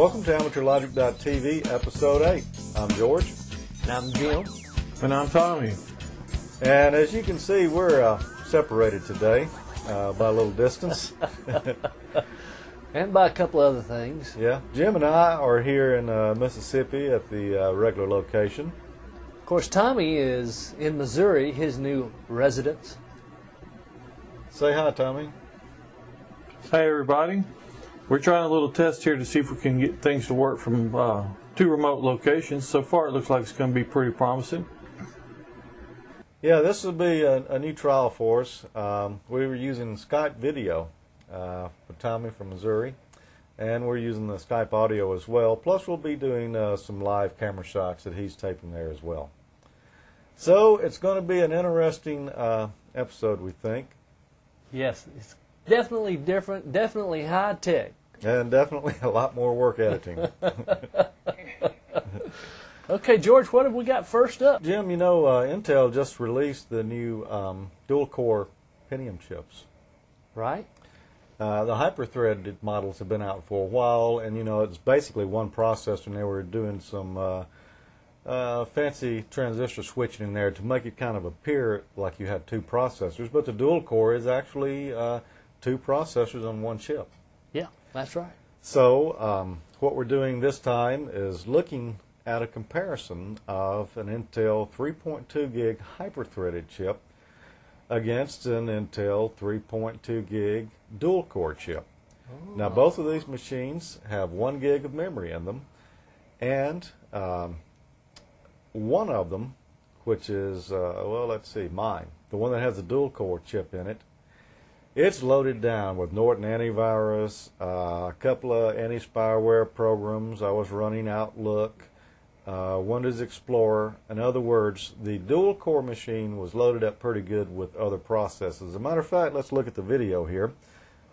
Welcome to AmateurLogic.TV, Episode 8. I'm George. And I'm Jim. And I'm Tommy. And as you can see, we're separated today by a little distance. And by a couple other things. Yeah, Jim and I are here in Mississippi at the regular location. Of course, Tommy is in Missouri, his new residence. Say hi, Tommy. Hey, everybody. We're trying a little test here to see if we can get things to work from two remote locations. So far, it looks like it's going to be pretty promising. Yeah, this will be a new trial for us. We were using Skype video for Tommy from Missouri, and we're using the Skype audio as well. Plus, we'll be doing some live camera shots that he's taping there as well. So it's going to be an interesting episode, we think. Yes, it's definitely different, definitely high tech. And definitely a lot more work editing. Okay, George, what have we got first up? Jim, you know, Intel just released the new dual-core Pentium chips. Right. The hyper-threaded models have been out for a while, and, you know, it's basically one processor, and they were doing some fancy transistor switching in there to make it kind of appear like you had two processors, but the dual-core is actually two processors on one chip. Yeah, that's right. So what we're doing this time is looking at a comparison of an Intel 3.2 gig hyper-threaded chip against an Intel 3.2 gig dual-core chip. Oh. Now, both of these machines have 1 gig of memory in them, and one of them, which is, well, let's see, mine, the one that has a dual-core chip in it, it's loaded down with Norton antivirus, a couple of anti-spyware programs. I was running Outlook, Windows Explorer. In other words, the dual-core machine was loaded up pretty good with other processes. As a matter of fact, let's look at the video here.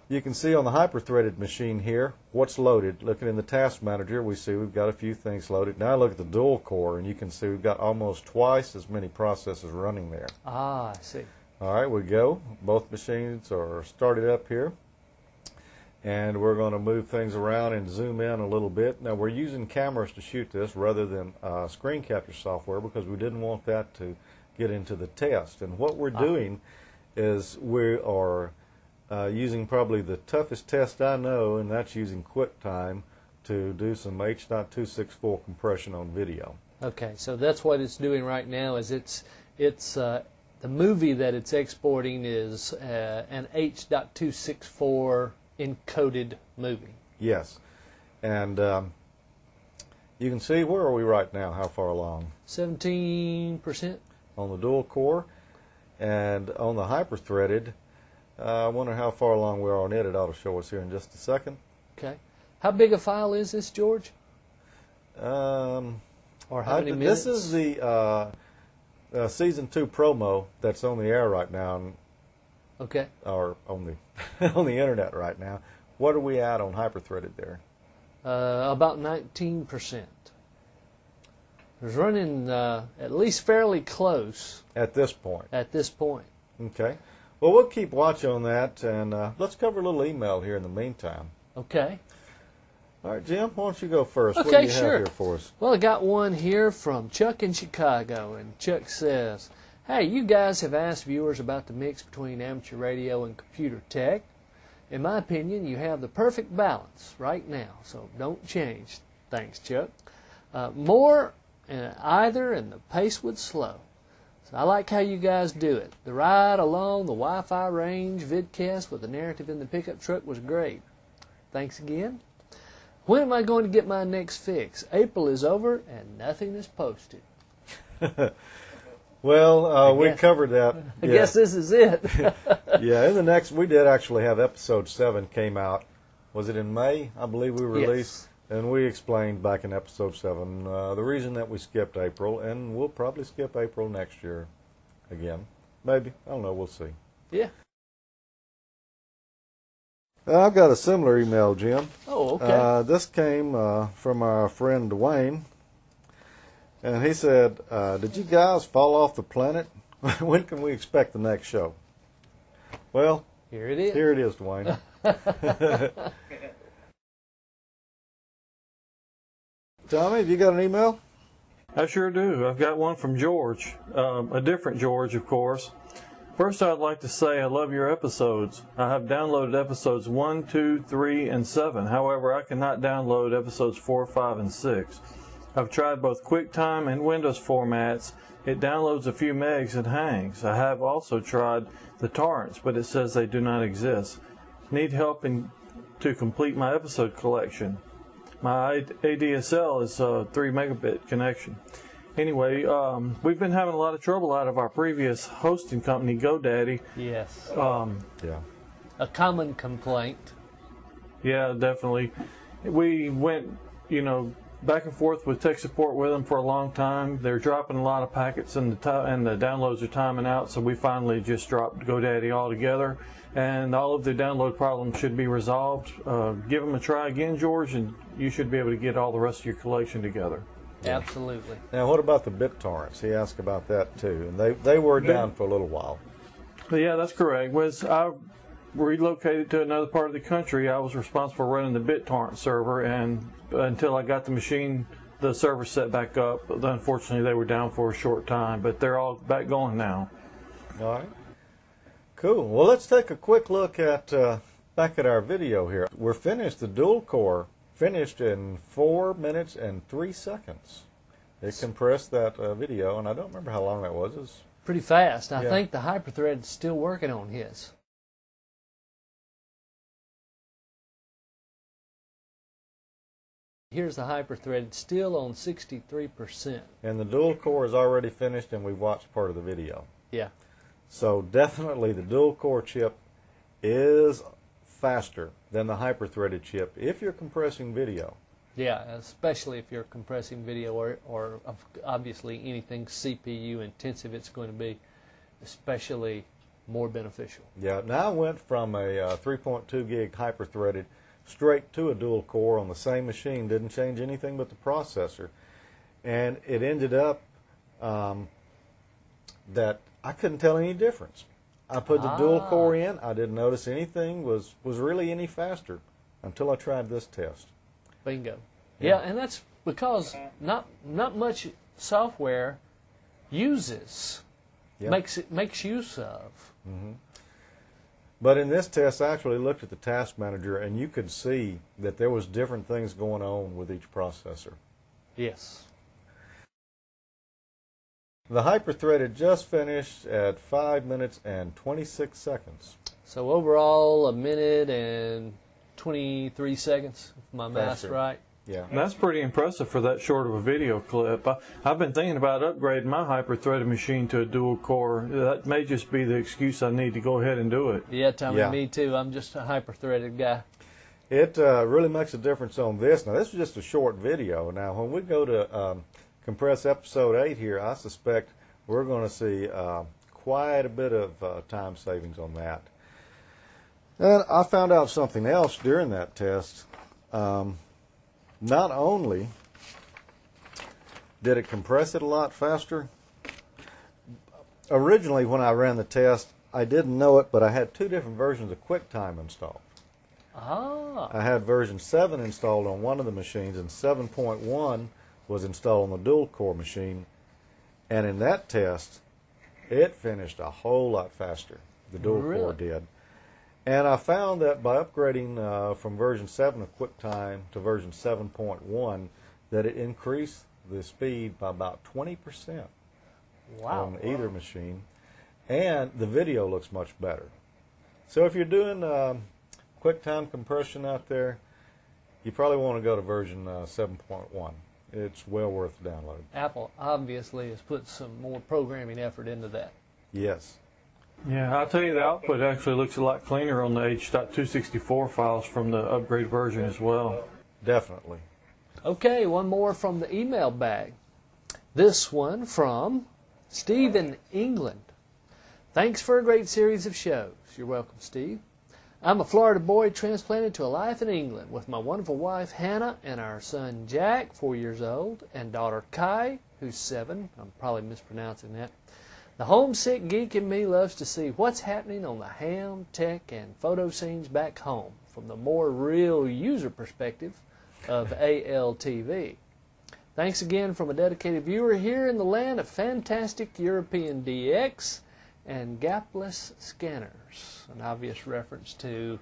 You can see on the hyper-threaded machine here what's loaded. Looking in the task manager, we see we've got a few things loaded. Now look at the dual-core, and you can see we've got almost twice as many processes running there. Ah, I see. All right, we go. Both machines are started up here. And we're going to move things around and zoom in a little bit. Now, we're using cameras to shoot this rather than screen capture software because we didn't want that to get into the test. And what we're doing is we are using probably the toughest test I know, and that's using QuickTime to do some H.264 compression on video. Okay, so that's what it's doing right now. Is it's the movie that it's exporting is an H.264 encoded movie. Yes, and you can see, where are we right now? How far along? 17% on the dual core, and on the hyper-threaded. I wonder how far along we are on it. It ought to show us here in just a second. Okay. How big a file is this, George? Or how many minutes? This is the Season 2 promo that's on the air right now. Okay. Or on the on the internet right now. What are we at on hyper-threaded there? About 19%. It's running at least fairly close. At this point. At this point. Okay. Well, we'll keep watch on that, and let's cover a little email here in the meantime. Okay. All right, Jim, why don't you go first? Okay, what do you sure. have here for us? Well, I got one here from Chuck in Chicago, and Chuck says, "Hey, you guys have asked viewers about the mix between amateur radio and computer tech. In my opinion, you have the perfect balance right now, so don't change. Thanks, Chuck. More either, and the pace would slow. So I like how you guys do it. The ride along the Wi-Fi range vidcast with the narrative in the pickup truck was great. Thanks again. When am I going to get my next fix? April is over and nothing is posted." Well, we covered that. I guess this is it. Yeah, in the next, we did actually have episode 7 came out. Was it in May? I believe we released. Yes. And we explained back in episode 7 the reason that we skipped April, and we'll probably skip April next year again. Maybe. I don't know. We'll see. Yeah. I've got a similar email, Jim. Oh, okay. This came from our friend Dwayne, and he said, "Did you guys fall off the planet? When can we expect the next show?" Well, here it is. Here it is, Dwayne. Tommy, have you got an email? I sure do. I've got one from George, a different George, of course. First, I'd like to say I love your episodes. I have downloaded episodes 1, 2, 3, and 7. However, I cannot download episodes 4, 5, and 6. I've tried both QuickTime and Windows formats. It downloads a few megs and hangs. I have also tried the torrents, but it says they do not exist. Need help to complete my episode collection. My ADSL is a 3 megabit connection. Anyway, we've been having a lot of trouble out of our previous hosting company, GoDaddy. Yes. Yeah. A common complaint. Yeah, definitely. We went, back and forth with tech support with them for a long time. They're dropping a lot of packets and the downloads are timing out, so we finally just dropped GoDaddy altogether. And all of the download problems should be resolved. Give them a try again, George, and you should be able to get all the rest of your collection together. Yeah. Absolutely. Now, what about the BitTorrents? He asked about that too, and they were down for a little while. Yeah, that's correct. I relocated to another part of the country, I was responsible for running the BitTorrent server, and until I got the server set back up, unfortunately they were down for a short time, but they're all back going now. All right. Cool. Well, let's take a quick look at back at our video here. We're finished. The dual core finished in 4 minutes and 3 seconds. It compressed that video, and I don't remember how long that was. It was pretty fast. I Yeah. think the Hyperthread is still working on his. Here's the Hyperthread still on 63%. And the dual core is already finished, and we've watched part of the video. Yeah. So definitely the dual core chip is faster than the hyper-threaded chip if you're compressing video. Yeah, especially if you're compressing video or obviously anything CPU intensive, it's going to be especially more beneficial. Yeah, now I went from a 3.2 gig hyper-threaded straight to a dual core on the same machine, didn't change anything but the processor. And it ended up that I couldn't tell any difference. I put the dual core in, I didn't notice anything was really any faster until I tried this test. Bingo. Yeah, and that's because not much software makes use of. Mm-hmm. But in this test, I actually looked at the task manager, and you could see that there was different things going on with each processor. Yes. The hyper-threaded just finished at 5 minutes and 26 seconds. So overall, 1 minute and 23 seconds, if my math's right. Yeah. And that's pretty impressive for that short of a video clip. I've been thinking about upgrading my hyper-threaded machine to a dual core. That may just be the excuse I need to go ahead and do it. Yeah, Tommy, Yeah. me too. I'm just a hyper-threaded guy. It really makes a difference on this. Now, this is just a short video. Now, when we go to compress episode 8 here, I suspect we're going to see quite a bit of time savings on that. And I found out something else during that test. Not only did it compress it a lot faster, originally when I ran the test, I didn't know it, but I had 2 different versions of QuickTime installed. Ah. I had version 7 installed on one of the machines, and 7.1 was installed on the dual core machine. And in that test, it finished a whole lot faster. The dual core did. And I found that by upgrading from version 7 of QuickTime to version 7.1, that it increased the speed by about 20% on either machine. And the video looks much better. So if you're doing QuickTime compression out there, you probably want to go to version 7.1. It's well worth the download. Apple obviously has put some more programming effort into that. Yes. Yeah, I'll tell you, the output actually looks a lot cleaner on the H.264 files from the upgrade version as well. Definitely. Okay, one more from the email bag. This one from Steve in England. Thanks for a great series of shows. You're welcome, Steve. I'm a Florida boy transplanted to a life in England with my wonderful wife, Hannah, and our son, Jack, 4 years old, and daughter, Kai, who's 7. I'm probably mispronouncing that. The homesick geek in me loves to see what's happening on the ham, tech, and photo scenes back home from the more real user perspective of ALTV. Thanks again from a dedicated viewer here in the land of fantastic European DX and gapless scanners. An obvious reference to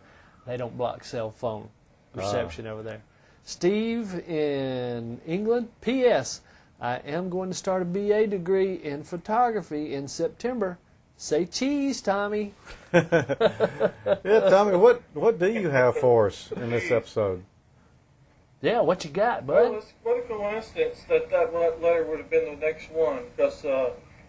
they don't block cell phone reception over there. Steve in England. P.S. I am going to start a BA degree in photography in September. Say cheese, Tommy. Yeah, Tommy, what do you have for us in this episode? Yeah, what you got, bud? Well, what a coincidence that letter would have been the next one, because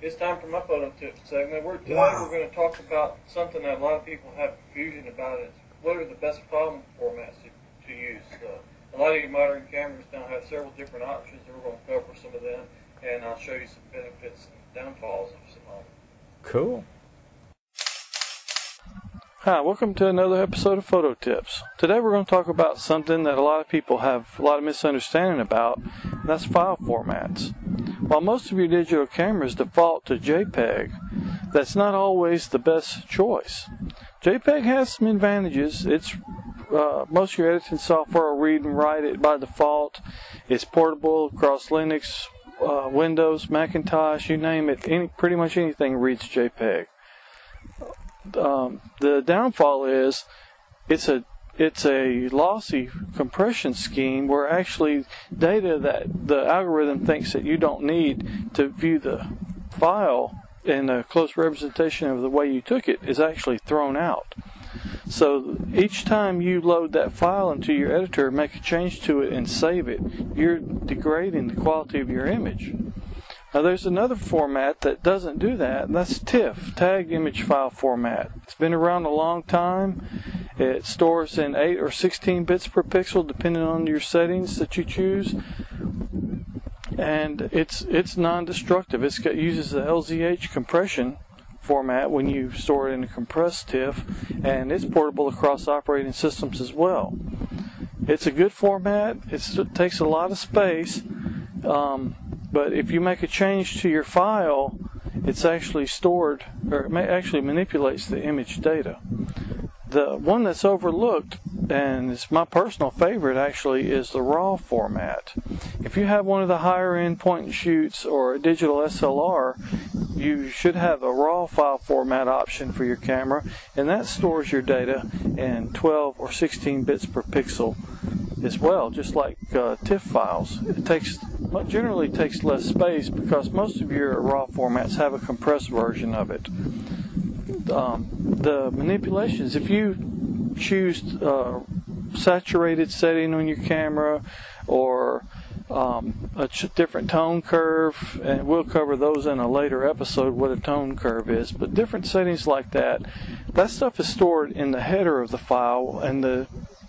it's time for my photo tip segment. Today we're going to talk about something that a lot of people have confusion about. Is what are the best film formats to use? A lot of your modern cameras now have several different options, and we're going to cover some of them, and I'll show you some benefits and downfalls of some of them. Cool. Hi, welcome to another episode of Photo Tips. Today we're going to talk about something that a lot of people have a lot of misunderstanding about, and that's file formats. While most of your digital cameras default to JPEG, that's not always the best choice. JPEG has some advantages. Most of your editing software will read and write it by default. It's portable across Linux, Windows, Macintosh, you name it. Pretty much anything reads JPEG. The downfall is it's a lossy compression scheme where actually data that the algorithm thinks that you don't need to view the file in a close representation of the way you took it is actually thrown out. So each time you load that file into your editor, make a change to it and save it, you're degrading the quality of your image. Now there's another format that doesn't do that, and that's TIFF, Tagged Image File Format. It's been around a long time. It stores in 8 or 16 bits per pixel depending on your settings that you choose. And it's non-destructive. It uses the LZH compression format when you store it in a compressed TIFF, and it's portable across operating systems as well. It's a good format. It takes a lot of space, but if you make a change to your file, it's actually stored, or it actually manipulates the image data. The one that's overlooked, and it's my personal favorite actually, is the RAW format. If you have one of the higher end point and shoots or a digital SLR, you should have a RAW file format option for your camera, and that stores your data in 12 or 16 bits per pixel as well, just like TIFF files. It generally takes less space because most of your RAW formats have a compressed version of it. The manipulations, if you choose saturated setting on your camera or a different tone curve, and we'll cover those in a later episode, what a tone curve is, but different settings like that stuff is stored in the header of the file, and the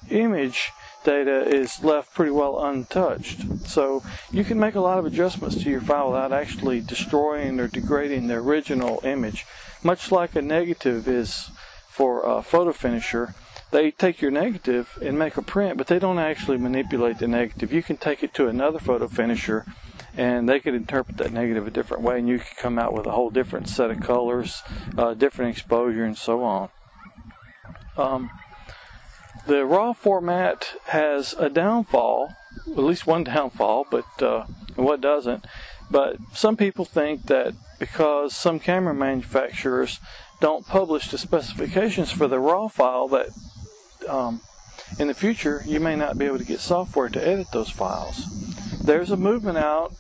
image data is left pretty well untouched. So you can make a lot of adjustments to your file without actually destroying or degrading the original image. Much like a negative is for a photo finisher, they take your negative and make a print, but they don't actually manipulate the negative. You can take it to another photo finisher and they could interpret that negative a different way, and you can come out with a whole different set of colors, different exposure, and so on. The RAW format has a downfall, at least one downfall, but what doesn't. But some people think that because some camera manufacturers don't publish the specifications for the RAW file, that in the future you may not be able to get software to edit those files. There's a movement out.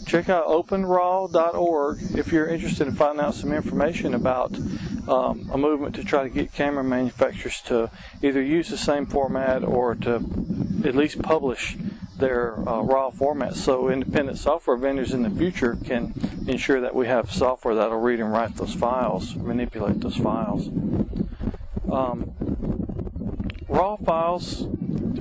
Check out openraw.org if you're interested in finding out some information about a movement to try to get camera manufacturers to either use the same format or to at least publish their RAW format, so independent software vendors in the future can ensure that we have software that will read and write those files, manipulate those files. RAW files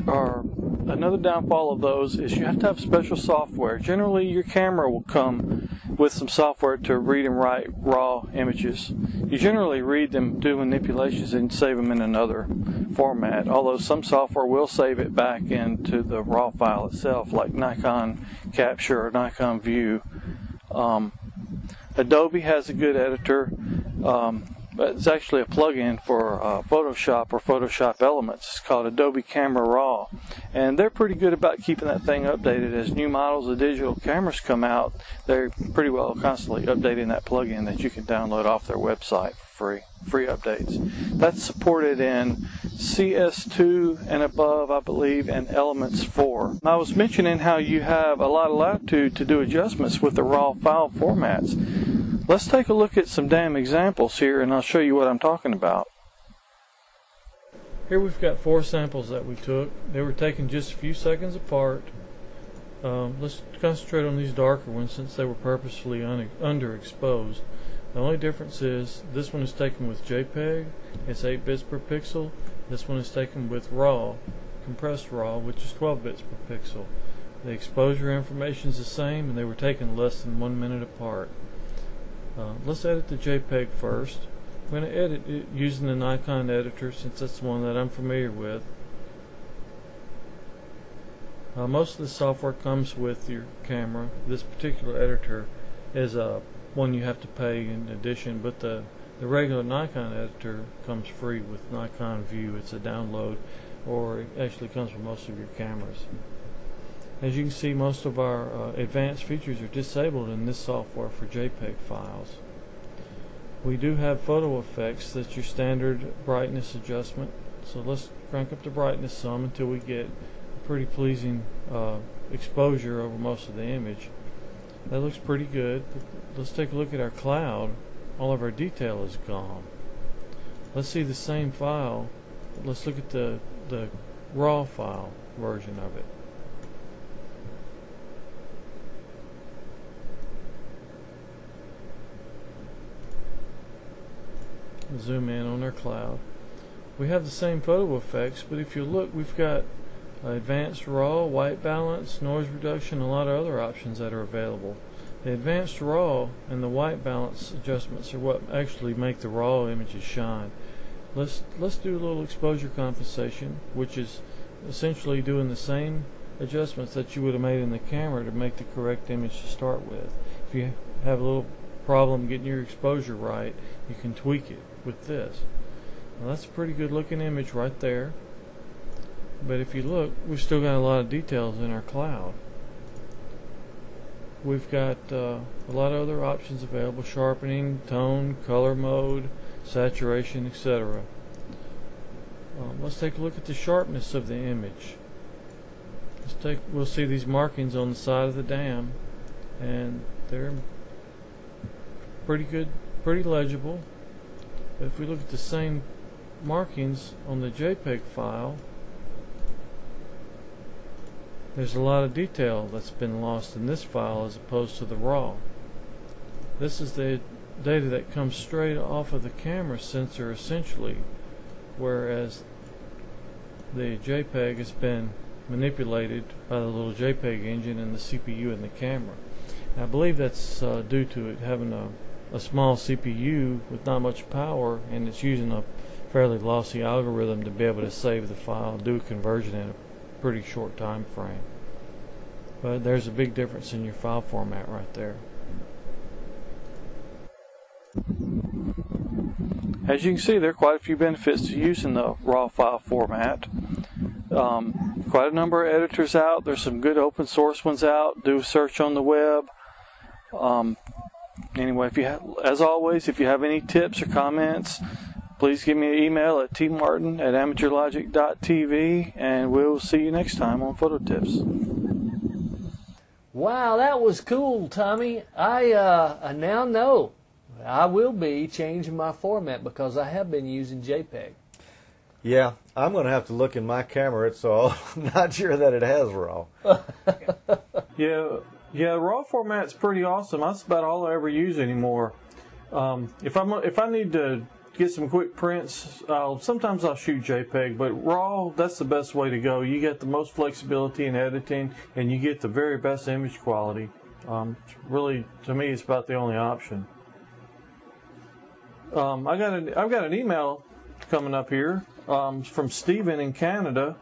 are another downfall of those is you have to have special software. Generally, your camera will come with some software to read and write RAW images. You generally read them, do manipulations, and save them in another format, although some software will save it back into the RAW file itself, like Nikon Capture or Nikon View. Adobe has a good editor. but it's actually a plug-in for Photoshop or Photoshop Elements. It's called Adobe Camera Raw, and they're pretty good about keeping that thing updated. As new models of digital cameras come out, they're pretty well constantly updating that plug-in that you can download off their website for free updates. That's supported in CS2 and above, I believe, and Elements 4. I was mentioning how you have a lot of latitude to do adjustments with the raw file formats. Let's take a look at some damn examples here, and I'll show you what I'm talking about. Here we've got 4 samples that we took. They were taken just a few seconds apart. Let's concentrate on these darker ones since they were purposefully underexposed. The only difference is this one is taken with JPEG, it's 8 bits per pixel. This one is taken with RAW, compressed RAW, which is 12 bits per pixel. The exposure information is the same, and they were taken less than 1 minute apart. Let's edit the JPEG first. I'm going to edit it using the Nikon editor since that's the one that I'm familiar with. Most of the software comes with your camera. This particular editor is one you have to pay in addition, but the regular Nikon editor comes free with Nikon View. It's a download, or it actually comes with most of your cameras. As you can see, most of our advanced features are disabled in this software for JPEG files. We do have photo effects. That's your standard brightness adjustment. So let's crank up the brightness some until we get a pretty pleasing exposure over most of the image. That looks pretty good. Let's take a look at our cloud. All of our detail is gone. Let's see the same file. Let's look at the raw file version of it. Zoom in on our cloud. We have the same photo effects, but if you look, we've got advanced raw, white balance, noise reduction, a lot of other options that are available. The advanced raw and the white balance adjustments are what actually make the raw images shine. Let's do a little exposure compensation, which is essentially doing the same adjustments that you would have made in the camera to make the correct image to start with. If you have a little problem getting your exposure right, you can tweak it with this. Now that's a pretty good looking image right there, but if you look, we've still got a lot of details in our cloud. We've got a lot of other options available: sharpening, tone, color mode, saturation, etc. Let's take a look at the sharpness of the image. We'll see these markings on the side of the dam, and they're pretty good, pretty legible. But if we look at the same markings on the JPEG file, there's a lot of detail that's been lost in this file as opposed to the raw. This is the data that comes straight off of the camera sensor essentially, whereas the JPEG has been manipulated by the little JPEG engine and the CPU in the camera. And I believe that's due to it having a small CPU with not much power, and it's using a fairly lossy algorithm to be able to save the file and do a conversion in a pretty short time frame. But there's a big difference in your file format right there. As you can see, there are quite a few benefits to using the raw file format. Quite a number of editors out. There's some good open source ones out. Do a search on the web. Anyway, as always, if you have any tips or comments, please give me an email at tmartin@AmateurLogic.TV, and we'll see you next time on Photo Tips. Wow, that was cool, Tommy. I now know I will be changing my format because I have been using JPEG. Yeah, I'm going to have to look in my camera, so I'm not sure that it has RAW. Yeah, raw format's pretty awesome. That's about all I ever use anymore. If I need to get some quick prints, sometimes I'll shoot JPEG, but raw, that's the best way to go. You get the most flexibility in editing, and you get the very best image quality. Really, to me, it's about the only option. I've got an email coming up here from Steven in Canada.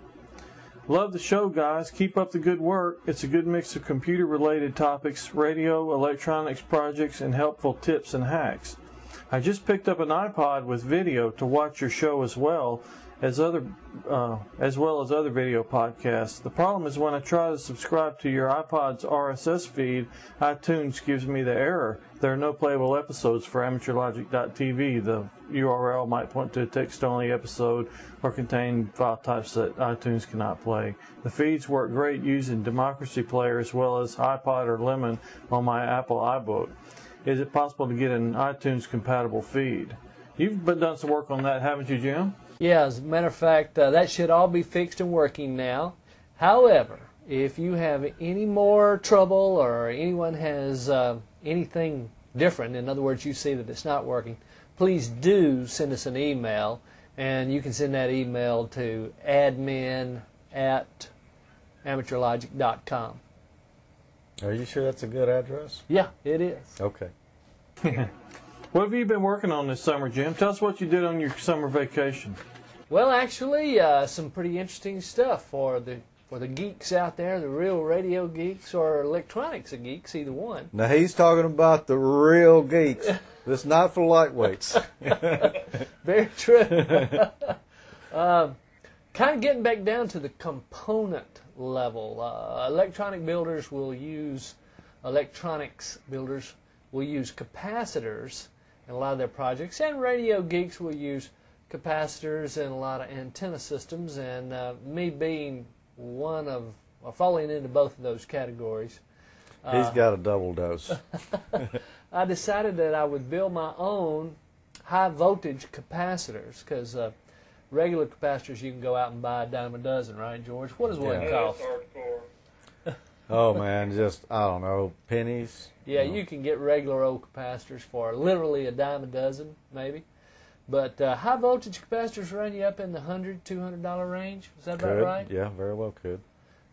Love the show, guys. Keep up the good work. It's a good mix of computer-related topics, radio, electronics projects, and helpful tips and hacks. I just picked up an iPod with video to watch your show as well as other video podcasts. The problem is when I try to subscribe to your iPod's RSS feed, iTunes gives me the error. There are no playable episodes for AmateurLogic.TV. The URL might point to a text-only episode or contain file types that iTunes cannot play. The feeds work great using Democracy Player as well as iPod or Lemon on my Apple iBook. Is it possible to get an iTunes-compatible feed? You've done some work on that, haven't you, Jim? Yeah, as a matter of fact, that should all be fixed and working now. However, if you have any more trouble or anyone has anything different, in other words, you see that it's not working, please do send us an email, and you can send that email to admin@AmateurLogic.com. Are you sure that's a good address? Yeah, it is. Okay. What have you been working on this summer, Jim? Tell us what you did on your summer vacation. Well, actually, some pretty interesting stuff for the geeks out there, the real radio geeks or electronics geeks, either one. Now he's talking about the real geeks. It's not for lightweights. Very true. Kind of getting back down to the component level. Electronics builders will use capacitors in a lot of their projects, and radio geeks will use capacitors in a lot of antenna systems, and me being one of falling into both of those categories. He's got a double dose. I decided that I would build my own high voltage capacitors, because regular capacitors you can go out and buy a dime a dozen, right, George? What does one cost? Oh man, just, I don't know, pennies. Yeah, you can get regular old capacitors for literally a dime a dozen, maybe. But high voltage capacitors run you up in the $100, $200 range. Is that about right? Yeah, very well could.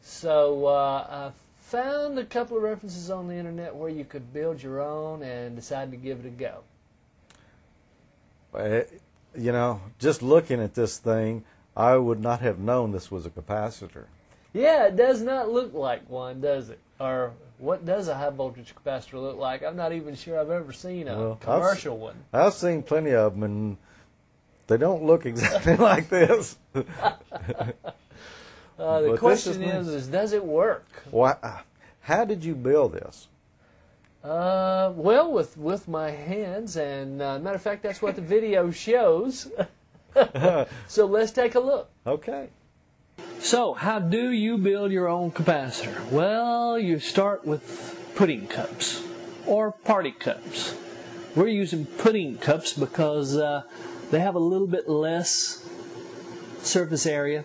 So I found a couple of references on the internet where you could build your own and decided to give it a go. You know, just looking at this thing, I would not have known this was a capacitor. Yeah, it does not look like one, does it? Or what does a high voltage capacitor look like? I'm not even sure I've ever seen a commercial one. I've seen plenty of them, and they don't look exactly like this. The question is, does it work? How did you build this? Well, with my hands, and matter of fact, that's what the video shows. So let's take a look. Okay. So, how do you build your own capacitor? Well, you start with pudding cups or party cups. We're using pudding cups because they have a little bit less surface area.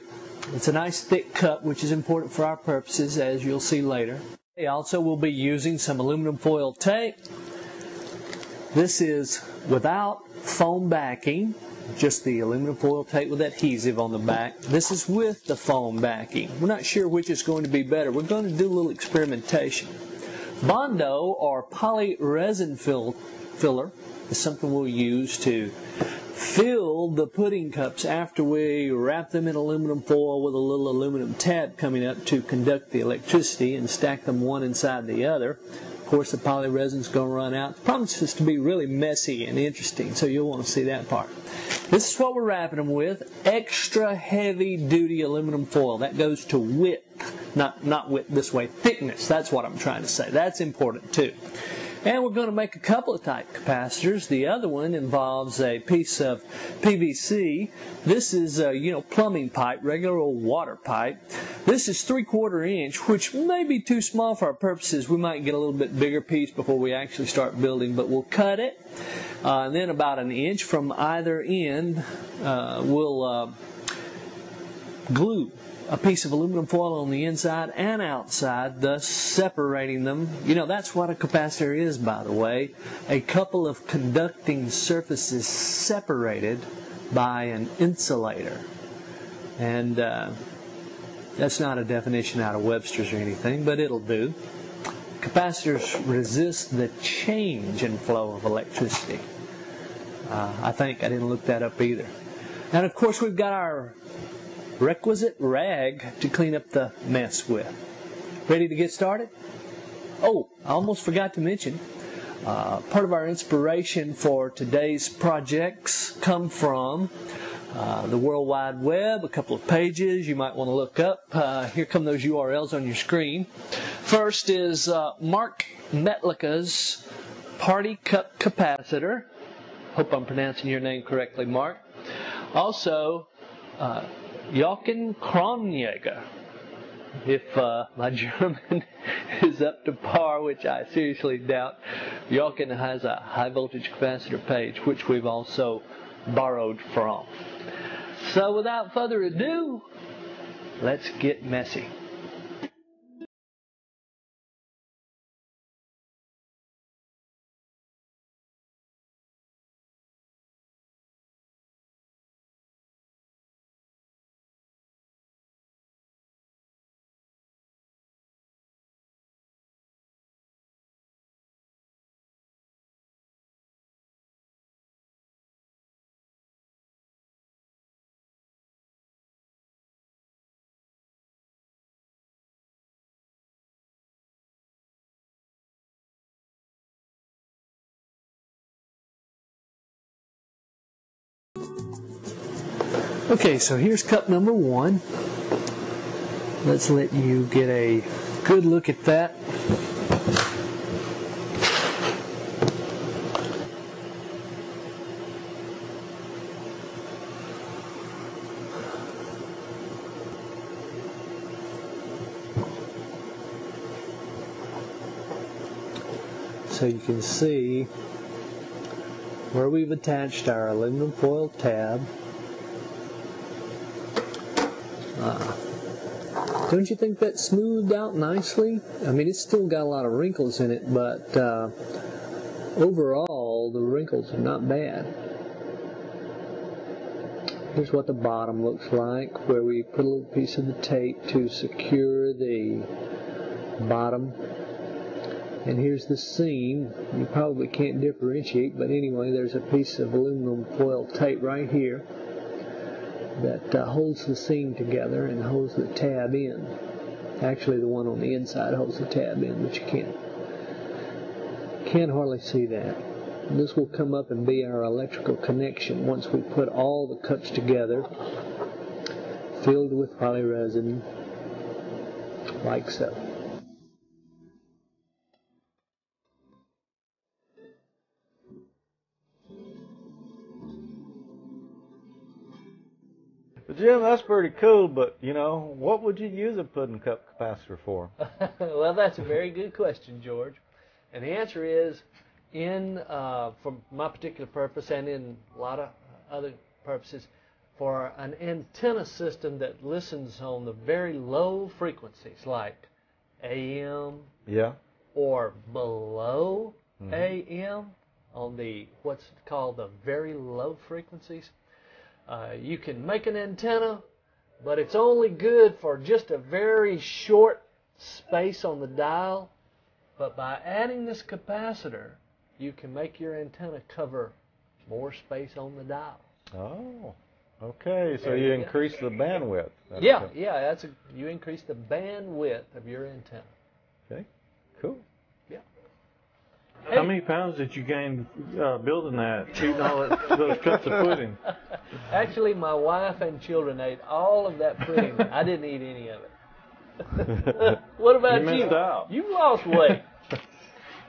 It's a nice thick cup, which is important for our purposes, as you'll see later. Also, we'll be using some aluminum foil tape. This is without foam backing, just the aluminum foil tape with adhesive on the back. This is with the foam backing. We're not sure which is going to be better. We're going to do a little experimentation. Bondo, or poly resin filler, is something we'll use to fill the pudding cups after we wrap them in aluminum foil with a little aluminum tab coming up to conduct the electricity, and stack them one inside the other. Of course, the poly resin's going to run out. It promises to be really messy and interesting, so you'll want to see that part. This is what we're wrapping them with: extra heavy-duty aluminum foil. That goes to width, not width this way, thickness. That's what I'm trying to say. That's important too. And we're going to make a couple of type capacitors. The other one involves a piece of PVC. This is plumbing pipe, regular old water pipe. This is 3/4 inch, which may be too small for our purposes. We might get a little bit bigger piece before we actually start building, but we'll cut it. And then about 1 inch from either end, we'll glue a piece of aluminum foil on the inside and outside, thus separating them. You know, that's what a capacitor is, by the way. A couple of conducting surfaces separated by an insulator. And that's not a definition out of Webster's or anything, but it'll do. Capacitors resist the change in flow of electricity. I think I didn't look that up either. And of course, we've got our requisite rag to clean up the mess with. Ready to get started? Oh, I almost forgot to mention, Part of our inspiration for today's projects come from the World Wide Web, a couple of pages you might want to look up. Here come those URLs on your screen. First is Mark Metlica's Party Cup Capacitor. Hope I'm pronouncing your name correctly, Mark. Also, Jochen Kronjäger. If my German is up to par, which I seriously doubt, Jochen has a high voltage capacitor page, which we've also borrowed from. So without further ado, let's get messy. Okay, so here's cup number 1. Let's let you get a good look at that. So you can see where we've attached our aluminum foil tab. Don't you think that smoothed out nicely? I mean, it's still got a lot of wrinkles in it, but overall, the wrinkles are not bad. Here's what the bottom looks like, where we put a little piece of the tape to secure the bottom. And here's the seam. You probably can't differentiate, but anyway, there's a piece of aluminum foil tape right here that holds the seam together and holds the tab in. Actually, the one on the inside holds the tab in, but you can't hardly see that. And this will come up and be our electrical connection once we put all the cups together, filled with polyresin, like so. Jim, that's pretty cool, but, you know, what would you use a pudding cup capacitor for? Well, that's a very good question, George. And the answer is, for my particular purpose and in a lot of other purposes, for an antenna system that listens on the very low frequencies, like AM or below AM, on the what's called the very low frequencies. You can make an antenna, but it's only good for just a very short space on the dial. But by adding this capacitor, you can make your antenna cover more space on the dial. Oh, okay. So you increase the bandwidth. Yeah, you increase the bandwidth of your antenna. Okay, cool. Yeah. How many pounds did you gain building that, eating all those cups of pudding? Actually, my wife and children ate all of that pudding. I didn't eat any of it. What about you? You missed out. You lost weight.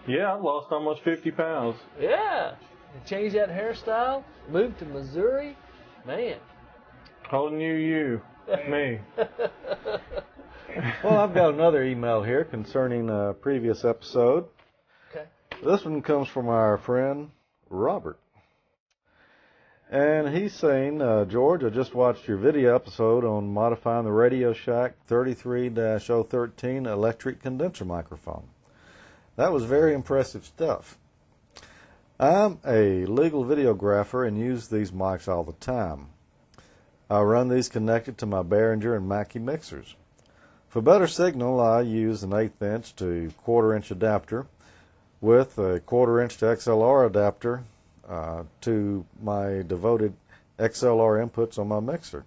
Yeah, I lost almost 50 pounds. Yeah. You changed that hairstyle, moved to Missouri. Man. Whole new you. Me. Well, I've got another email here concerning a previous episode. Okay. This one comes from our friend Robert. And he's saying, George, I just watched your video episode on modifying the Radio Shack 33-013 electric condenser microphone. That was very impressive stuff. I'm a legal videographer and use these mics all the time. I run these connected to my Behringer and Mackie mixers. For better signal, I use an 1/8 inch to 1/4 inch adapter with a 1/4 inch to XLR adapter to my devoted XLR inputs on my mixer.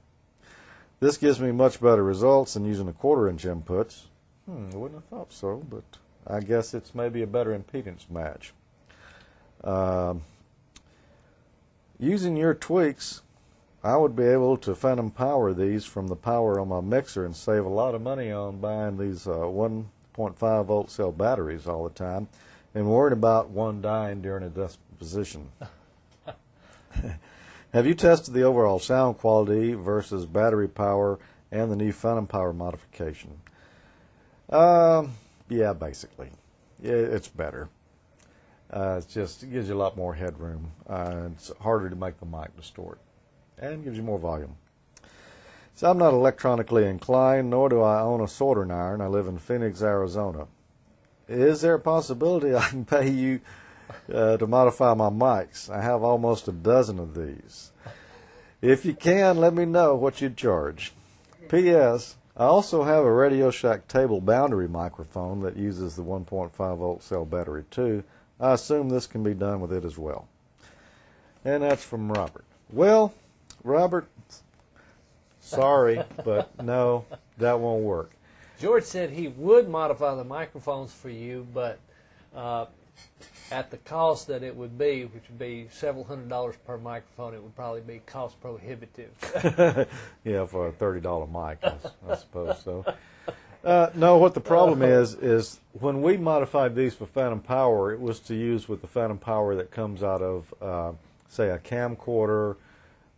This gives me much better results than using a 1/4 inch inputs. I wouldn't have thought so, but I guess it's maybe a better impedance match. Using your tweaks, I would be able to phantom power these from the power on my mixer and save a lot of money on buying these 1.5 volt cell batteries all the time and worried about one dying during a disposition. Have you tested the overall sound quality versus battery power and the new phantom power modification? Yeah, basically. It's better. It gives you a lot more headroom. It's harder to make the mic distort and gives you more volume. So I'm not electronically inclined, nor do I own a soldering iron. I live in Phoenix, Arizona. Is there a possibility I can pay you to modify my mics? I have almost a dozen of these. If you can, let me know what you'd charge. P.S. I also have a Radio Shack table boundary microphone that uses the 1.5 volt cell battery too. I assume this can be done with it as well. And that's from Robert. Well, Robert, sorry, but no, that won't work. George said he would modify the microphones for you, but at the cost that it would be, which would be several $100s per microphone, it would probably be cost prohibitive. Yeah, for a $30 mic, I suppose so. No, what the problem is when we modified these for phantom power, it was to use with the phantom power that comes out of, say, a camcorder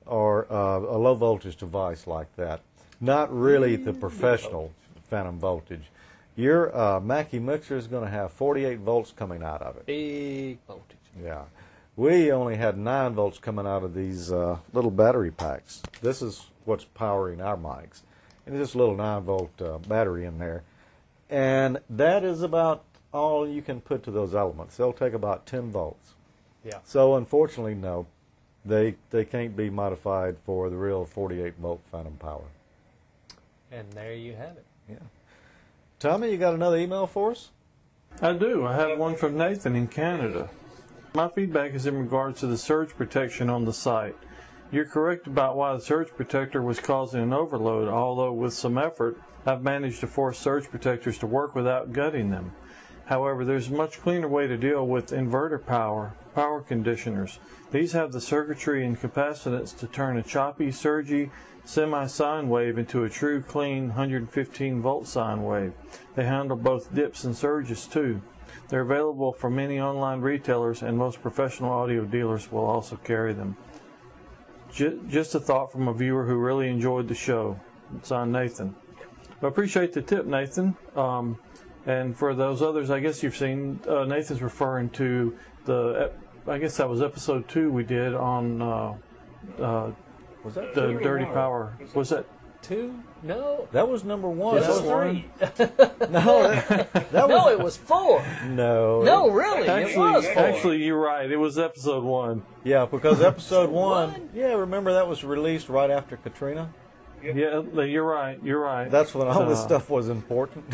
or a low voltage device like that. Not really the professional phantom voltage. Your Mackie mixer is going to have 48 volts coming out of it. Big voltage. Yeah. We only had 9 volts coming out of these little battery packs. This is what's powering our mics. And there's this little 9-volt battery in there. And that is about all you can put to those elements. They'll take about 10 volts. Yeah. So unfortunately, no, they can't be modified for the real 48-volt phantom power. And there you have it. Yeah. Tommy, you got another email for us? I do. I have one from Nathan in Canada. My feedback is in regards to the surge protection on the site. You're correct about why the surge protector was causing an overload, although with some effort, I've managed to force surge protectors to work without gutting them. However, there's a much cleaner way to deal with inverter power conditioners. These have the circuitry and capacitance to turn a choppy, surgy, semi-sine wave into a true, clean 115-volt sine wave. They handle both dips and surges too. They're available from many online retailers, and most professional audio dealers will also carry them. Just a thought from a viewer who really enjoyed the show. It's on Nathan. I appreciate the tip, Nathan. And for those others, I guess you've seen, Nathan's referring to I guess that was episode 2 we did on Was that the dirty power. Was that 2? No. That was number 1. This That is was 3. No, that No, was it was 4. no. No, really, it was 4. Actually, you're right. It was episode 1. Yeah, because episode 1. Yeah, remember that was released right after Katrina. Yeah, you're right. You're right. That's when all this stuff was important.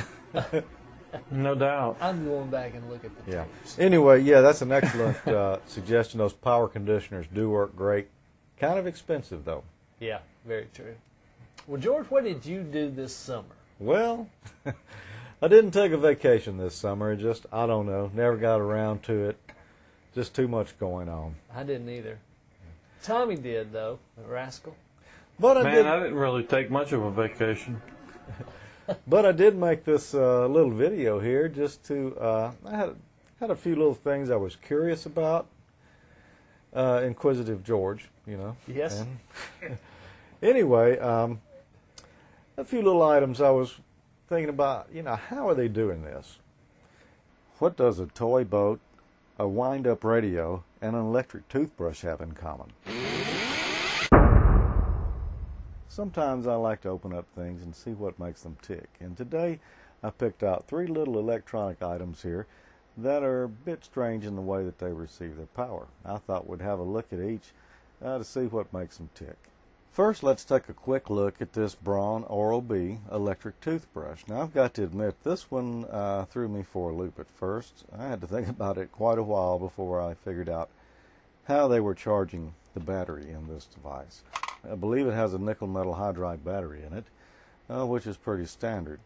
No doubt. I'm going back and look at the Yeah. tapes. Anyway, yeah, that's an excellent suggestion. Those power conditioners do work great. Kind of expensive though. Yeah, very true. Well, George, what did you do this summer? Well, I didn't take a vacation this summer. Just, I don't know, never got around to it. Just too much going on. I didn't either. Tommy did, though, the rascal. But I didn't really take much of a vacation. But I did make this little video here just to, I had a few little things I was curious about. Inquisitive George, you know. Yes. And anyway, a few little items I was thinking about, you know, how are they doing this? What does a toy boat, a wind-up radio, and an electric toothbrush have in common? Sometimes I like to open up things and see what makes them tick. And today I picked out 3 little electronic items here that are a bit strange in the way that they receive their power. I thought we'd have a look at each to see what makes them tick. First, let's take a quick look at this Braun Oral-B electric toothbrush. Now, I've got to admit, this one threw me for a loop at first. I had to think about it quite a while before I figured out how they were charging the battery in this device. I believe it has a nickel metal hydride battery in it, which is pretty standard.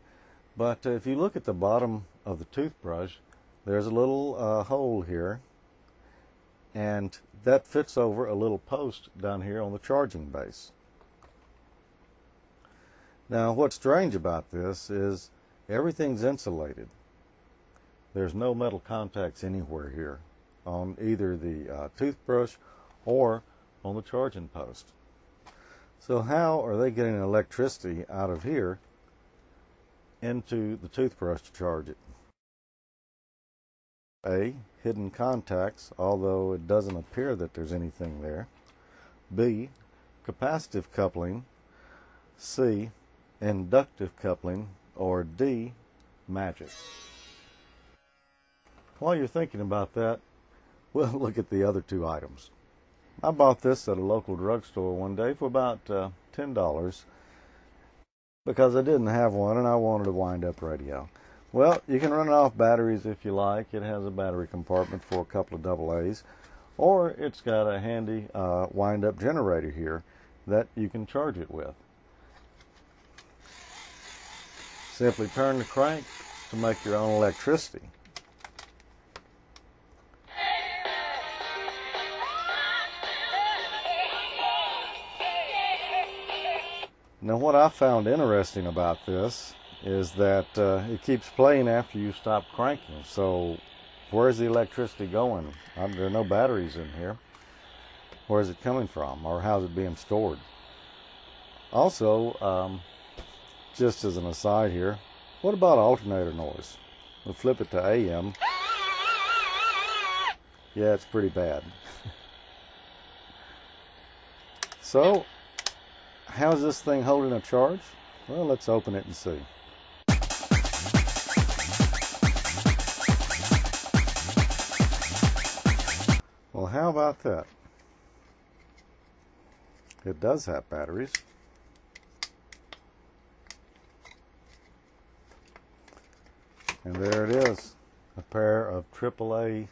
But if you look at the bottom of the toothbrush, there's a little hole here, and that fits over a little post down here on the charging base. Now what's strange about this is everything's insulated. There's no metal contacts anywhere here on either the toothbrush or on the charging post. So how are they getting electricity out of here into the toothbrush to charge it? A, hidden contacts, although it doesn't appear that there's anything there. B, capacitive coupling. C, inductive coupling. Or D, magic. While you're thinking about that, we'll look at the other two items. I bought this at a local drugstore one day for about $10 because I didn't have one and I wanted a wind-up radio. Well, you can run it off batteries if you like. It has a battery compartment for a couple of AA's, or it's got a handy wind-up generator here that you can charge it with. Simply turn the crank to make your own electricity. Now what I found interesting about this is that it keeps playing after you stop cranking. So where's the electricity going? There are no batteries in here. Where's it coming from, or how's it being stored? Also, just as an aside here, what about alternator noise? We'll flip it to AM. Yeah, it's pretty bad. So how's this thing holding a charge? Well, let's open it and see. Well, how about that? It does have batteries. And there it is, a pair of AAA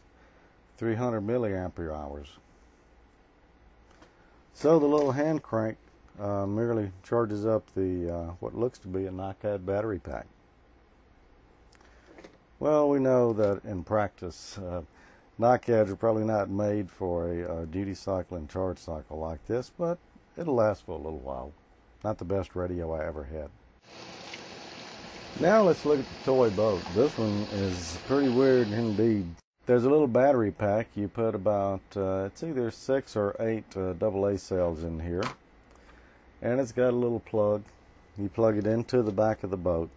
300 milliampere hours. So the little hand crank merely charges up the what looks to be a NiCad battery pack. Well, we know that in practice, NiCads are probably not made for a duty cycle and charge cycle like this, but it'll last for a little while. Not the best radio I ever had. Now let's look at the toy boat. This one is pretty weird indeed. There's a little battery pack. You put about, it's either 6 or 8 AA cells in here. And it's got a little plug. You plug it into the back of the boat.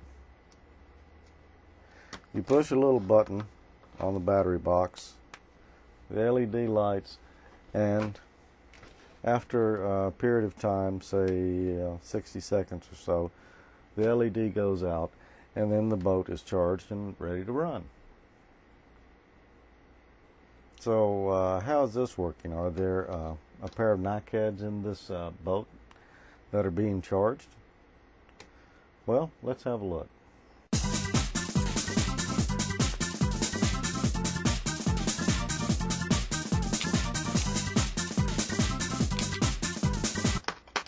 You push a little button on the battery box. The LED lights, and after a period of time, say 60 seconds or so, the LED goes out, and then the boat is charged and ready to run. So how is this working? Are there a pair of NiCads in this boat that are being charged? Well, let's have a look.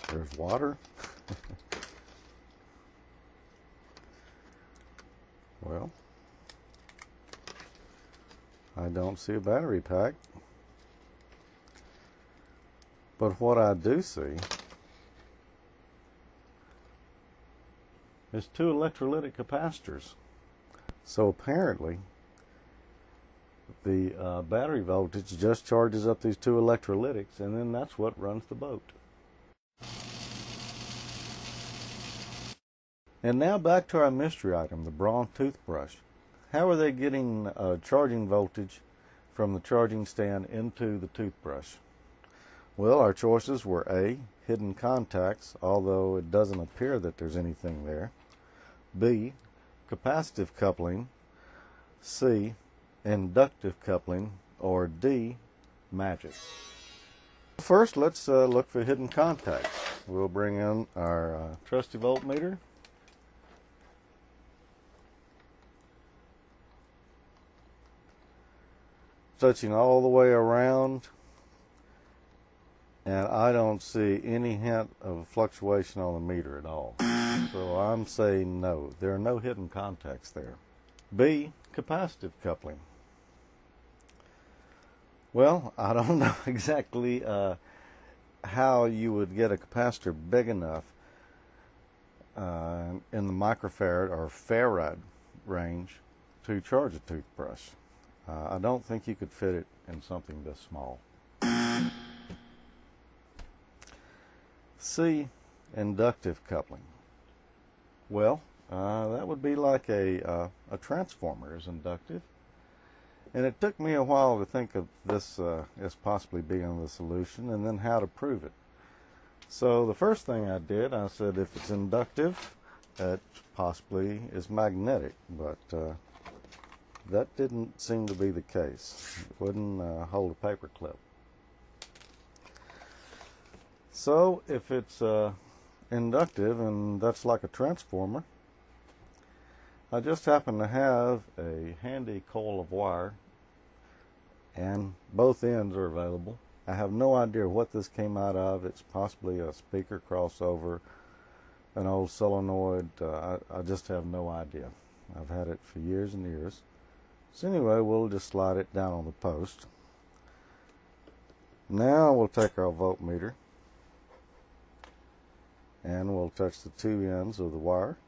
There's water. Well, I don't see a battery pack. But what I do see is 2 electrolytic capacitors. So apparently the battery voltage just charges up these 2 electrolytics, and then that's what runs the boat. And now back to our mystery item, the Braun toothbrush. How are they getting charging voltage from the charging stand into the toothbrush? Well, our choices were A, hidden contacts, although it doesn't appear that there's anything there. B, capacitive coupling. C, inductive coupling. Or D, magic. First, let's look for hidden contacts. We'll bring in our trusty voltmeter. Touching all the way around, and I don't see any hint of fluctuation on the meter at all. So I'm saying no, there are no hidden contacts there. B, capacitive coupling. Well, I don't know exactly how you would get a capacitor big enough in the microfarad or farad range to charge a toothbrush. I don't think you could fit it in something this small. C, inductive coupling. Well, that would be like a transformer is inductive. And it took me a while to think of this as possibly being the solution and then how to prove it. So the first thing I did, I said if it's inductive, it possibly is magnetic, but that didn't seem to be the case. It wouldn't hold a paper clip. So if it's inductive and that's like a transformer, I just happen to have a handy coil of wire and both ends are available. I have no idea what this came out of. It's possibly a speaker crossover, an old solenoid. I just have no idea. I've had it for years and years. So anyway, we'll just slide it down on the post. Now we'll take our voltmeter and we'll touch the two ends of the wire.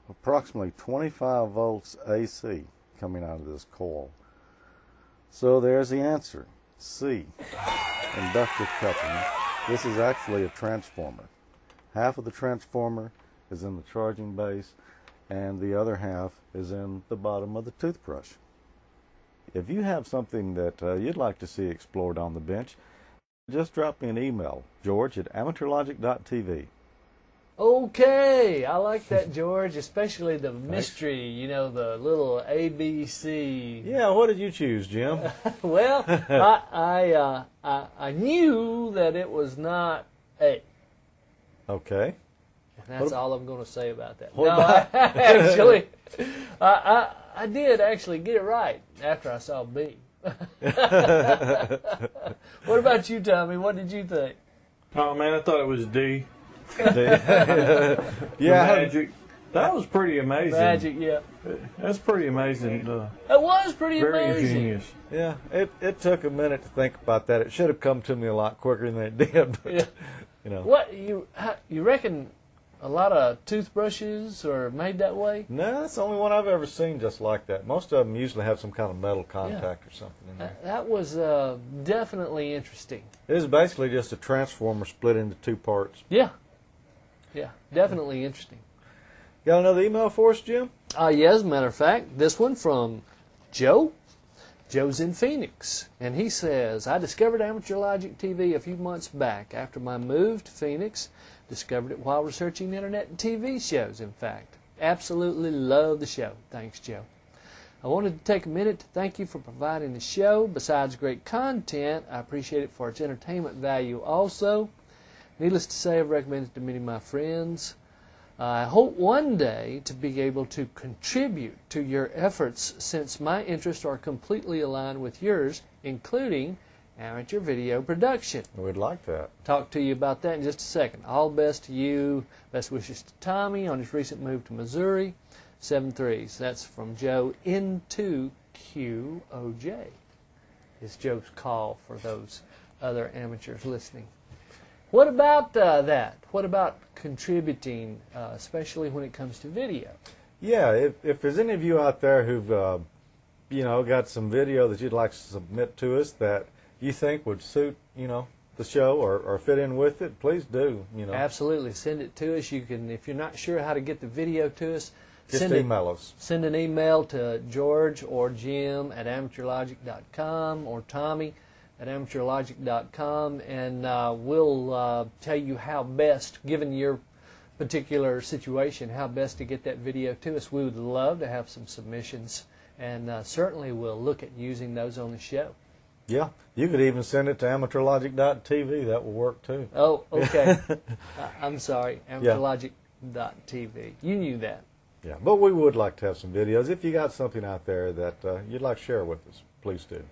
Approximately 25 volts AC coming out of this coil. So there's the answer. C, inductive coupling. This is actually a transformer. Half of the transformer is in the charging base and the other half is in the bottom of the toothbrush. If you have something that you'd like to see explored on the bench, just drop me an email, George@AmateurLogic.TV. Okay, I like that, George, especially the mystery, you know, the little ABC. Yeah, what did you choose, Jim? Well, I knew that it was not A. Okay. And that's all I'm going to say about that. What No, about- I did actually get it right after I saw B. What about you, Tommy? What did you think? Oh man, I thought it was D. Yeah. The magic. That was pretty amazing. Magic, yeah. That's pretty amazing. It was pretty Very amazing. ingenious. Yeah, it took a minute to think about that. It should have come to me a lot quicker than it did. But, Yeah. you know. What you reckon? A lot of toothbrushes are made that way? No, that's the only one I've ever seen just like that. Most of them usually have some kind of metal contact or something in there. That was definitely interesting. It is basically just a transformer split into two parts. Yeah. Yeah, definitely interesting. Got another email for us, Jim? Yeah, as a matter of fact, this one from Joe. Joe's in Phoenix, and he says, I discovered AmateurLogic.TV a few months back after my move to Phoenix. Discovered it while researching internet and TV shows, in fact. Absolutely love the show. Thanks, Joe. I wanted to take a minute to thank you for providing the show. Besides great content, I appreciate it for its entertainment value also. Needless to say, I've recommended it to many of my friends. I hope one day to be able to contribute to your efforts since my interests are completely aligned with yours, including amateur video production. We'd like that. Talk to you about that in just a second. All best to you. Best wishes to Tommy on his recent move to Missouri. 7-3s. That's from Joe into QOJ. Is Joe's call for those other amateurs listening. What about that? What about contributing, especially when it comes to video? Yeah, if there's any of you out there who've, got some video that you'd like to submit to us that you think would suit, the show or fit in with it, please do, Absolutely. Send it to us. You can, if you're not sure how to get the video to us, just email us. Send an email to George or Jim at AmateurLogic.com or Tommy at AmateurLogic.com, and we'll tell you how best, given your particular situation, how best to get that video to us. We would love to have some submissions, and certainly we'll look at using those on the show. Yeah, you could even send it to AmateurLogic.TV. That will work too. Oh, okay. I'm sorry, AmateurLogic.TV. You knew that. Yeah, but we would like to have some videos. If you got something out there that you'd like to share with us, please do.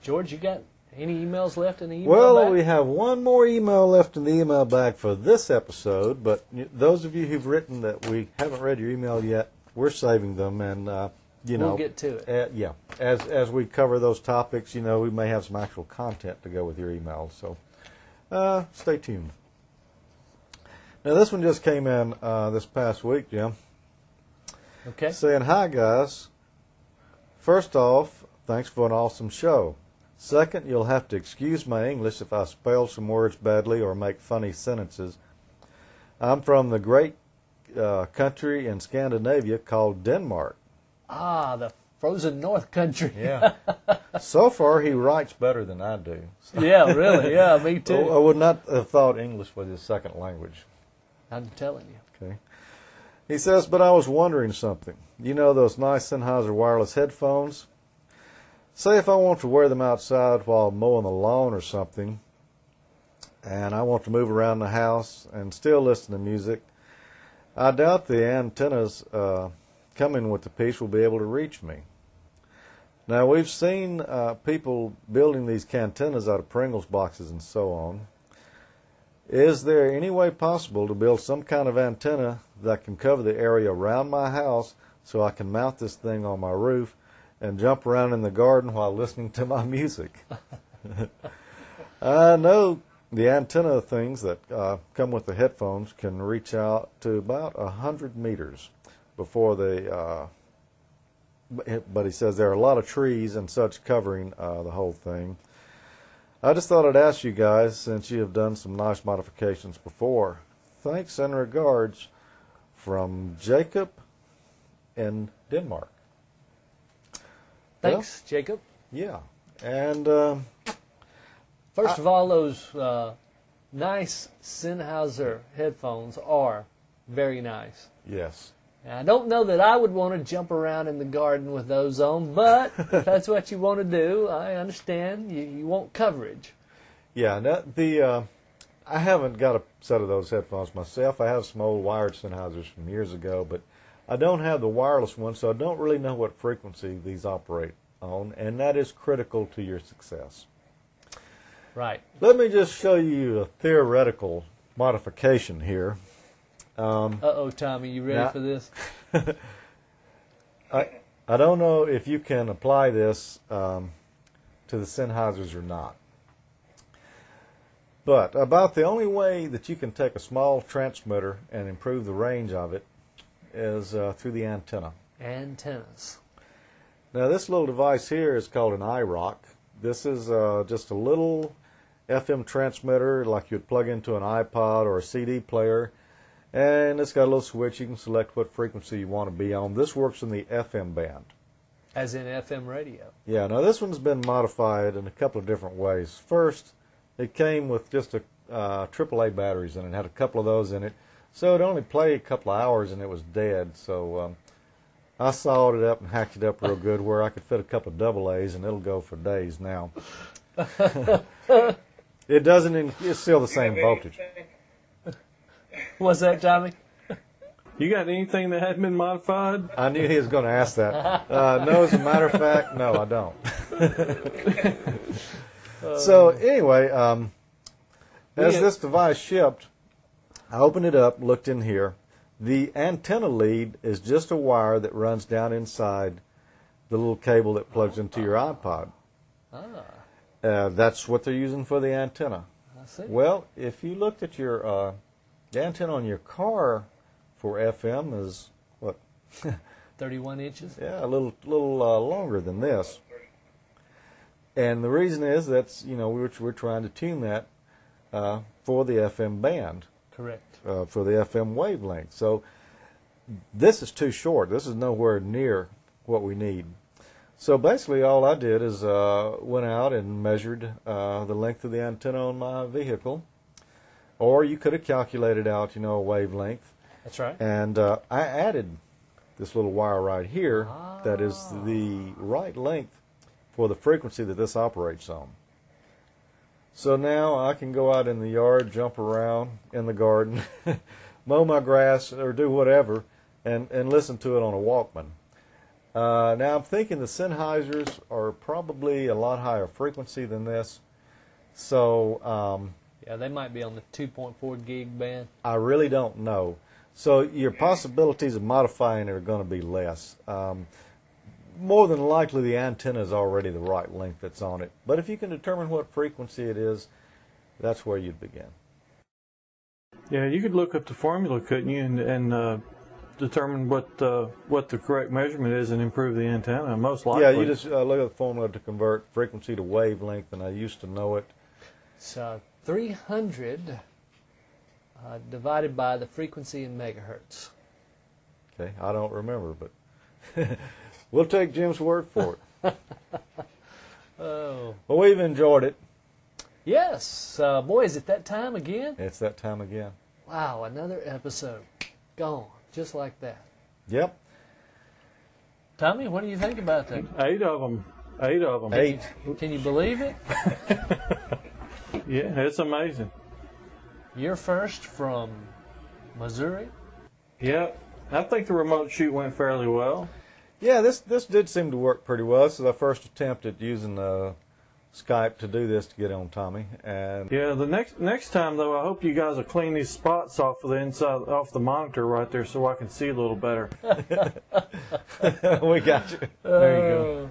George, you got any emails left in the email Well, bag? we have one more email left in the email bag for this episode, but those of you who've written that we haven't read your email yet, we're saving them, and we'll get to it. Yeah, as we cover those topics, we may have some actual content to go with your emails. So stay tuned. Now this one just came in this past week, Jim. Okay. Saying, hi guys. First off, thanks for an awesome show. Second, you'll have to excuse my English if I spell some words badly or make funny sentences. I'm from the great country in Scandinavia called Denmark. Ah, the frozen north country. Yeah. So far, he writes better than I do. Yeah, really. Yeah, me too. I would not have thought English was his second language. I'm telling you. Okay. He says, but I was wondering something. You know those nice Sennheiser wireless headphones? Say if I want to wear them outside while mowing the lawn or something, and I want to move around the house and still listen to music, I doubt the antennas coming with the piece will be able to reach me. Now, we've seen people building these antennas out of Pringles boxes and so on. Is there any way possible to build some kind of antenna that can cover the area around my house so I can mount this thing on my roof and jump around in the garden while listening to my music? I know the antenna things that come with the headphones can reach out to about 100 meters before they, but he says there are a lot of trees and such covering the whole thing. I just thought I'd ask you guys, since you have done some nice modifications before. Thanks and regards from Jacob in Denmark. Thanks, Jacob. Yeah. And first of all, those nice Sennheiser headphones are very nice. yes. Now, I don't know that I would want to jump around in the garden with those on, but if that's what you want to do, I understand. You want coverage. Yeah, I haven't got a set of those headphones myself. I have some old wired Sennheisers from years ago, but I don't have the wireless one, so I don't really know what frequency these operate on, and that is critical to your success. Right. Let me just show you a theoretical modification here. Uh-oh, Tommy, you ready for this? I don't know if you can apply this to the Sennheisers or not. But about the only way that you can take a small transmitter and improve the range of it is through the antenna. Antennas. Now this little device here is called an iRock. This is just a little FM transmitter like you'd plug into an iPod or a CD player. And it's got a little switch. You can select what frequency you want to be on. This works in the FM band. As in FM radio. Yeah, now this one's been modified in a couple of different ways. First, it came with just a AAA batteries in it. It had a couple of those in it. So it only played a couple of hours and it was dead. So I sawed it up and hacked it up real good where I could fit a couple of AA's and it'll go for days now. It doesn't, it's still the same voltage. What's that, Tommy? You got anything that hadn't been modified? I knew he was going to ask that. No, as a matter of fact, no, I don't. So anyway, as this device shipped, I opened it up, looked in here. The antenna lead is just a wire that runs down inside the little cable that plugs into your iPod. That's what they're using for the antenna. I see. Well, if you looked at your the antenna on your car for FM is what? 31 inches? Yeah, a little longer than this. And the reason is that's we're trying to tune that for the FM band. Correct. For the FM wavelength. So this is too short. This is nowhere near what we need. So basically all I did is went out and measured the length of the antenna on my vehicle. Or you could have calculated out, a wavelength. That's right. And I added this little wire right here that is the right length for the frequency that this operates on. So now I can go out in the yard, jump around in the garden, mow my grass, or do whatever, and listen to it on a Walkman. Now I'm thinking the Sennheisers are probably a lot higher frequency than this. So yeah, they might be on the 2.4 gig band. I really don't know. So your possibilities of modifying it are going to be less. more than likely the antenna is already the right length that's on it. But if you can determine what frequency it is, that's where you'd begin. Yeah, you could look up the formula, couldn't you, and determine what the correct measurement is and improve the antenna, most likely. Yeah, you just look at the formula to convert frequency to wavelength, and I used to know it. So 300 divided by the frequency in megahertz. Okay, I don't remember, but we'll take Jim's word for it. Oh. Well, we've enjoyed it. Yes. Boy, is it that time again? It's that time again. Wow, another episode. Gone. Just like that. Yep. Tommy, what do you think about that? 8 of them. 8 of them. 8. Can you believe it? Yeah, it's amazing. You're first from Missouri? Yeah, I think the remote shoot went fairly well. Yeah, this did seem to work pretty well. This is our first attempt at using Skype to do this to get on Tommy. And yeah, the next time though, I hope you guys will clean these spots off of the inside, off the monitor right there, so I can see a little better. We got you. There you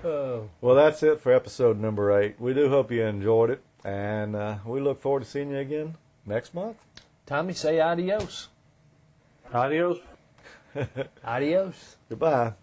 Oh. Well, that's it for episode number 8. We do hope you enjoyed it, and we look forward to seeing you again next month. Tommy, say adios. Adios. Adios. Goodbye.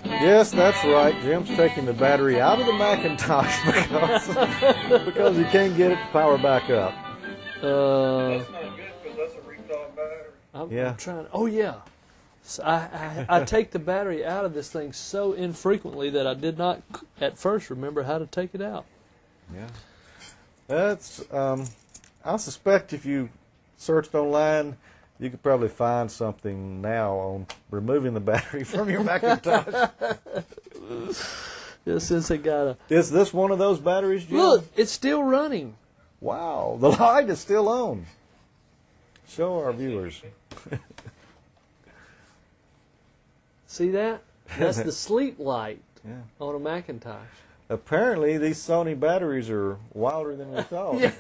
Yes, that's right. Jim's taking the battery out of the Macintosh because he can't get it to power back up. That's not good because that's a recalled battery. I'm trying. Oh yeah. So I take the battery out of this thing so infrequently that I did not at first remember how to take it out. Yeah. That's. I suspect if you searched online, you could probably find something now on removing the battery from your Macintosh. Yeah, since it got a. Is this one of those batteries, Jim? Look, it's still running. Wow, the light is still on. Show our viewers. See that? That's the sleep light Yeah. on a Macintosh. Apparently, these Sony batteries are wilder than we thought. Yeah,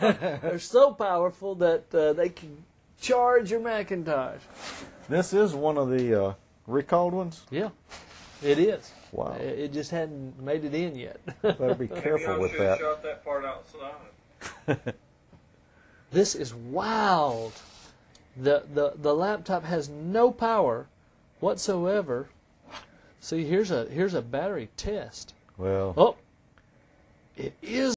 they're so powerful that they can charge your Macintosh. This is one of the recalled ones? Yeah, it is. Wow. It just hadn't made it in yet. Better be careful with that. Shot that part outside. This is wild. The laptop has no power whatsoever. See, here's a battery test. Well, Oh, it is